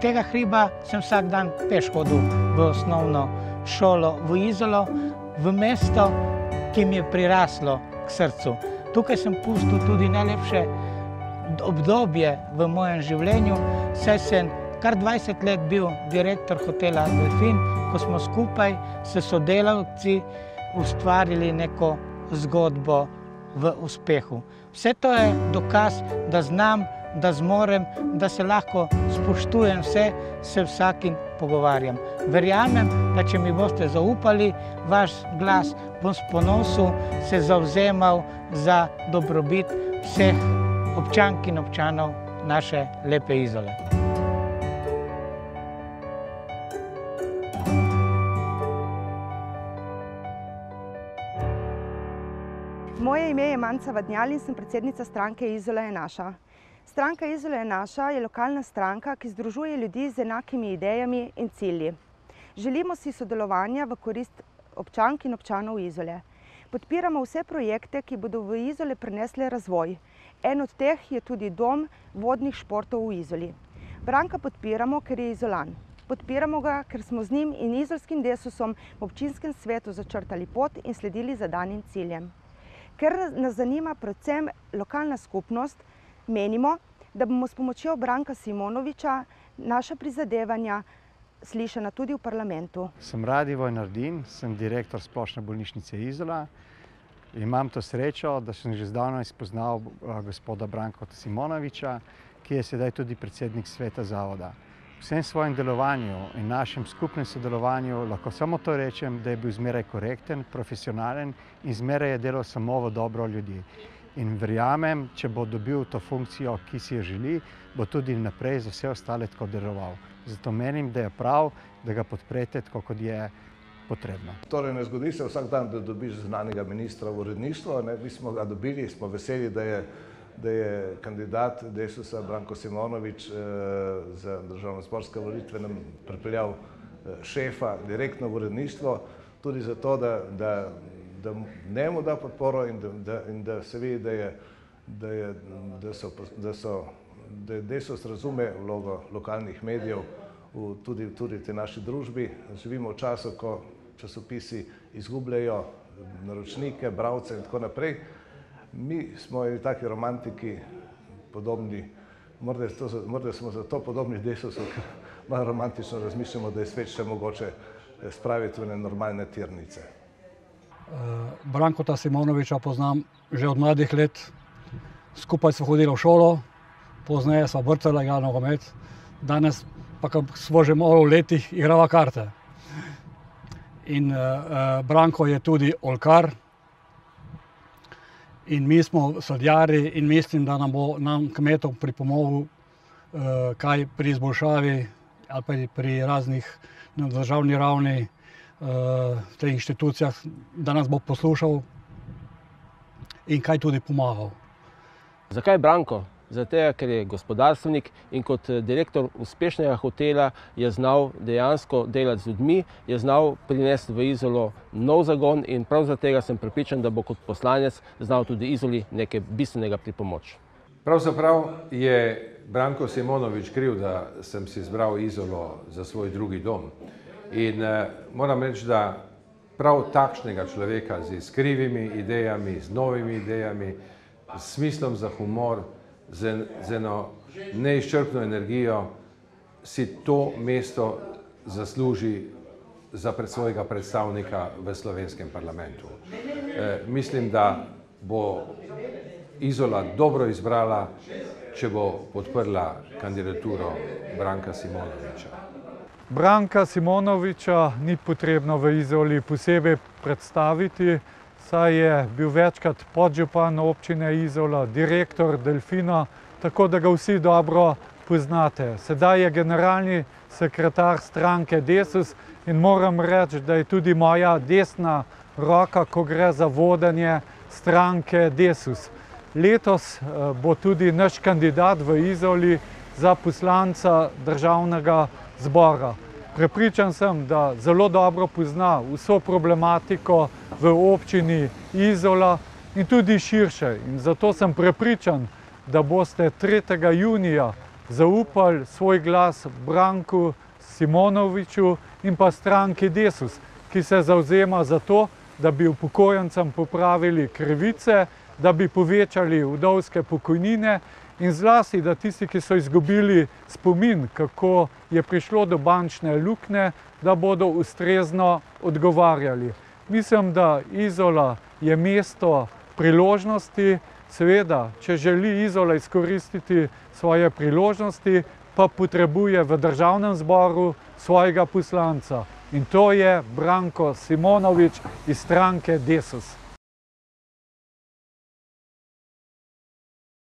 tega hriba sem vsak dan peš hodil v osnovno šolo v Izolo, v mesto, ki mi je priraslo k srcu. Tukaj sem pustil tudi najlepše obdobje v mojem življenju, saj sem kar 20 let bil direktor hotela Delfin, ko smo skupaj s sodelavci ustvarili neko zgodbo v uspehu. Vse to je dokaz, da znam, da zmorem, da se lahko spoštujem vse, se vsakim pogovarjam. Verjamem, da če mi boste zaupali vaš glas, bom s ponosom se zavzemal za dobrobit vseh občank in občanov naše lepe Izole. Moje ime je Manca Vadnjal in sem predsednica stranke Izola je naša. Stranka Izola je naša je lokalna stranka, ki združuje ljudi z enakimi idejami in cilji. Želimo si sodelovanja v korist občank in občanov Izole. Podpiramo vse projekte, ki bodo v Izole prinesli razvoj. En od teh je tudi dom vodnih športov v Izoli. Branka podpiramo, ker je Izolan. Podpiramo ga, ker smo z njim in izolskim Desusom v občinskem svetu začrtali pot in sledili zadanim ciljem. Ker nas zanima predvsem lokalna skupnost, menimo, da bomo s pomočjo Branka Simonoviča naša prizadevanja slišana tudi v parlamentu. Sem Radivoj Nardin, sem direktor Splošne bolnišnice Izola. Imam to srečo, da sem že zdavnaj spoznal gospoda Branka Simonoviča, ki je sedaj tudi predsednik sveta zavoda. V vsem svojem delovanju in našem skupnem sodelovanju lahko samo to rečem, da je bil zmeraj korekten, profesionalen in zmeraj je delal samo v dobro ljudi. In verjamem, če bo dobil to funkcijo, ki si jo želi, bo tudi naprej za vse ostale tako deloval. Zato menim, da je prav, da ga podprete tako, kot je potrebno. Torej, ne zgodi se vsak dan, da dobiš znanega ministra v uredništvo. Mi smo ga dobili, smo veseli, da je kandidat Desusa Branko Simonovič za državnozborske volitve nam pripeljal šefa direktno v uredništvo, tudi zato, da njemu da podporo in da se vidi, da Desus razume vlogo lokalnih medijev tudi v tej naši družbi. Živimo v času, ko časopisi izgubljajo naročnike, bralce in tako naprej. Mi smo taki romantiki podobni, morda smo zato podobni Desusu, ker malo romantično razmišljamo, da je svet še mogoče spraviti v normalne tirnice. Brankota Simonoviča poznam že od mladih let. Skupaj smo hodili v šolo, pozneje smo brcali, igrali nogomet. Danes pa, ko smo že malo v letih, igrava karte. In Branko je tudi oljkar. In mi smo sadjarji in mislim, da nam bo kmetom pripomogel kaj pri izboljšavi ali pa pri raznih na državni ravni v teh inštitucijah, da nas bo poslušal in kaj tudi pomagal. Zakaj Branko? Zato, ker je gospodarstvenik in kot direktor uspešnega hotela je znal dejansko delati z ljudmi, je znal prinesti v Izolo nov zagon in prav zaradi tega sem prepričan, da bo kot poslanec znal tudi Izoli nekaj bistvenega pripomoči. Pravzaprav je Branko Simonovič kriv, da sem si izbral Izolo za svoj drugi dom. In moram reči, da prav takšnega človeka z iskrivimi idejami, z novimi idejami, s smislom za humor, z eno neizčrpno energijo, si to mesto zasluži za svojega predstavnika v slovenskem parlamentu. Mislim, da bo Izola dobro izbrala, če bo podprla kandidaturo Branka Simonoviča. Branka Simonoviča ni potrebno v Izoli posebej predstaviti, saj je bil večkrat podžupan občine Izola, direktor Delfina, tako da ga vsi dobro poznate. Sedaj je generalni sekretar stranke Desus in moram reči, da je tudi moja desna roka, ko gre za vodenje stranke Desus. Letos bo tudi naš kandidat v Izoli za poslanca državnega zbora. Prepričan sem, da zelo dobro pozna vso problematiko v občini Izola in tudi širše. In zato sem prepričan, da boste 3. junija zaupali svoj glas Branku Simonoviču in pa stranki Desus, ki se zavzema za to, da bi upokojencem popravili krivice, da bi povečali vdovske pokojnine in zlasti, da tisti, ki so izgubili spomin, kako je prišlo do bančne luknje, da bodo ustrezno odgovarjali. Mislim, da Izola je mesto priložnosti. Seveda, če želi Izola izkoristiti svoje priložnosti, pa potrebuje v državnem zboru svojega poslanca. In to je Branko Simonovič iz stranke Desus.